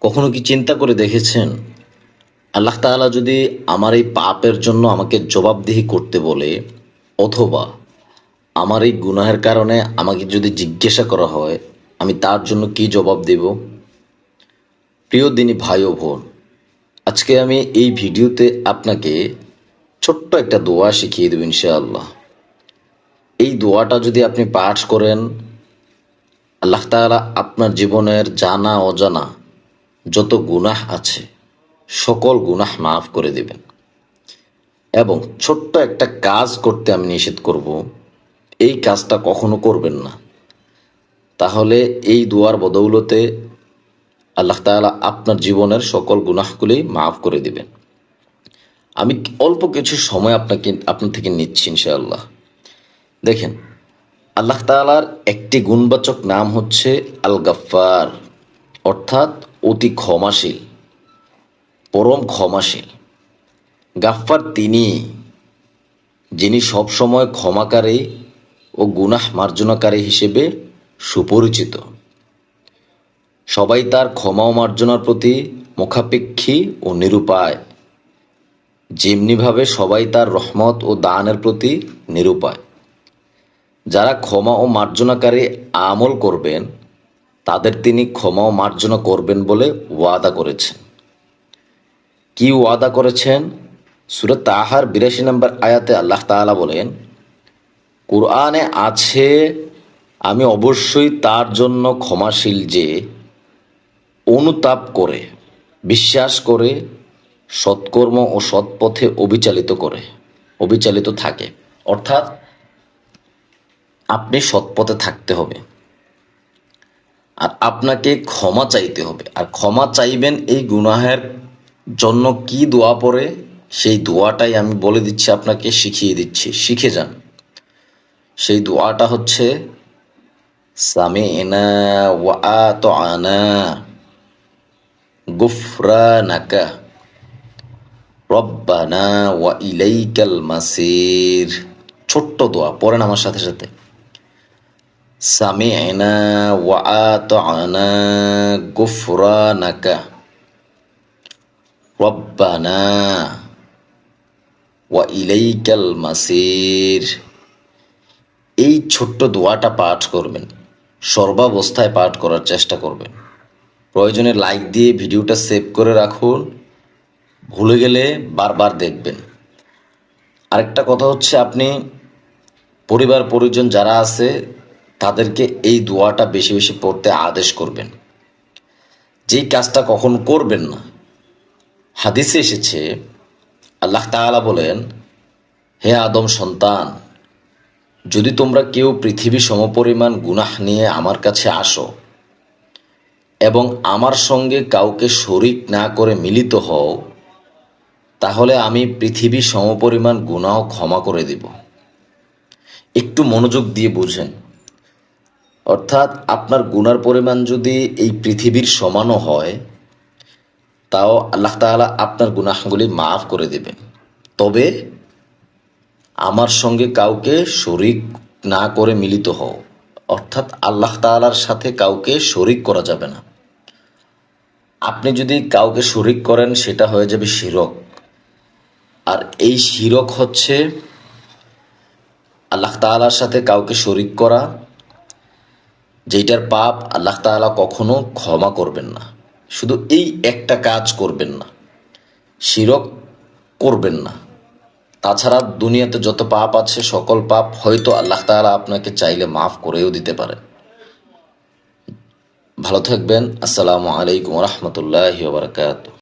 কখনো কি চিন্তা করে দেখেছেন, আল্লাহ তাআলা যদি আমার এই পাপের জন্য আমাকে জবাবদিহি করতে বলে, অথবা আমার এই গুনাহের কারণে আমাকে যদি জিজ্ঞাসা করা হয়, আমি তার জন্য কি জবাব দেব? প্রিয় দিনী ভাই ও বোন, আজকে আমি এই ভিডিওতে আপনাকে ছোট্ট একটা দোয়া শিখিয়ে দেব ইনশাআল্লাহ। এই দোয়াটা যদি আপনি পাঠ করেন, আল্লাহ তাআলা আপনার জীবনের জানা অজানা যত গুনাহ আছে সকল গুনাহ মাফ করে দেবেন। এবং ছোট্ট একটা কাজ করতে আমি নিষেধ করব, এই কাজটা কখনো করবেন না। তাহলে এই দোয়ার বদৌলতে আল্লাহ তাআলা আপনার জীবনের সকল গুনাহগুলি মাফ করে দিবেন। আমি অল্প কিছু সময় আপনার থেকে নিচ্ছি ইনশাআল্লাহ। দেখেন, আল্লাহ তাআলার একটি গুণবাচক নাম হচ্ছে আল গাফফার, অর্থাৎ অতি ক্ষমাশীল, পরম ক্ষমাশীল। গাফফার তিনি, যিনি সবসময় ক্ষমাকারী ও গুনাহ মার্জনাকারী হিসেবে সুপরিচিত। সবাই তার ক্ষমা ও মার্জনার প্রতি মুখাপেক্ষী ও নিরুপায়, যেমনিভাবে সবাই তার রহমত ও দানের প্রতি নিরুপায়। যারা ক্ষমা ও মার্জনাকারী আমল করবেন, তাদের তিনি ক্ষমা ও মার্জনা করবেন বলে ওয়াদা করেছেন। কি ওয়াদা করেছেন? সূরা তাহার ৮২ নম্বর আয়াতে আল্লাহ তাআলা বলেন, কুরআনে আছে, আমি অবশ্যই তার জন্য ক্ষমাশীল যে অনুতাপ করে, বিশ্বাস করে, সৎকর্ম ও সৎপথে অবিচালিত থাকে। অর্থাৎ আপনি সৎপথে থাকতে হবে, আর আপনাকে ক্ষমা চাইতে হবে। আর ক্ষমা চাইবেন এই গুনাহের জন্য কি দোয়া পড়ে, সেই দোয়াটাই আমি বলে দিচ্ছি, আপনাকে শিখিয়ে দিচ্ছি, শিখে যান। সেই দোয়াটা হচ্ছে সামি'না ওয়া আতা'না গুফরানাকা রব্বানা ওয়া ইলাইকাল মাসির। ছোট্ট দোয়া, পড়েন আমার সাথে সাথে। সামি'না ওয়া আতা'না গুফরানাকা রব্বানা ওয়া ইলাইকাল মাসির। এই ছোট্ট দোয়াটা পাঠ করবেন, সর্বাবস্থায় পাঠ করার চেষ্টা করবেন। প্রয়োজনে লাইক দিয়ে ভিডিওটা সেভ করে রাখুন, ভুলে গেলে বারবার দেখবেন। আরেকটা কথা হচ্ছে, আপনি পরিবার পরিজন যারা আছে তাদেরকে এই দোয়াটা বেশি বেশি পড়তে আদেশ করবেন। যেই কাজটা কখন করবেন না, হাদিসে এসেছে আল্লাহ তাআলা বলেন, হে আদম সন্তান, যদি তোমরা কেউ পৃথিবী সমপরিমাণ গুনাহ নিয়ে আমার কাছে আসো এবং আমার সঙ্গে কাউকে শরিক না করে মিলিত হও, তাহলে আমি পৃথিবী সমপরিমাণ গুনাহ ক্ষমা করে দিব। একটু মনোযোগ দিয়ে বুঝেন। অর্থাৎ আপনার গুনার পরিমাণ যদি এই পৃথিবীর সমানও হয়, তাও আল্লাহ তাআলা আপনার গুনাহগুলি মাফ করে দেবেন। তবে আমার সঙ্গে কাউকে শরিক না করে মিলিত হও, অর্থাৎ আল্লাহ তাআলার সাথে কাউকে শরিক করা যাবে না। আপনি যদি কাউকে শরিক করেন, সেটা হয়ে যাবে শিরক। আর এই শিরক হচ্ছে আল্লাহ তাআলার সাথে কাউকে শরিক করা, যেটার পাপ আল্লাহ তাআলা কখনো ক্ষমা করবেন না। শুধু এই একটা কাজ করবেন না, শিরক করবেন না। তাছাড়া দুনিয়াতে যত পাপ আছে সকল পাপ হয়তো আল্লাহ তাআলা আপনাকে চাইলে মাফ করেও দিতে পারে। ভালো থাকবেন। আসসালামু আলাইকুম ওয়া রাহমাতুল্লাহি ওয়া বারাকাতুহু।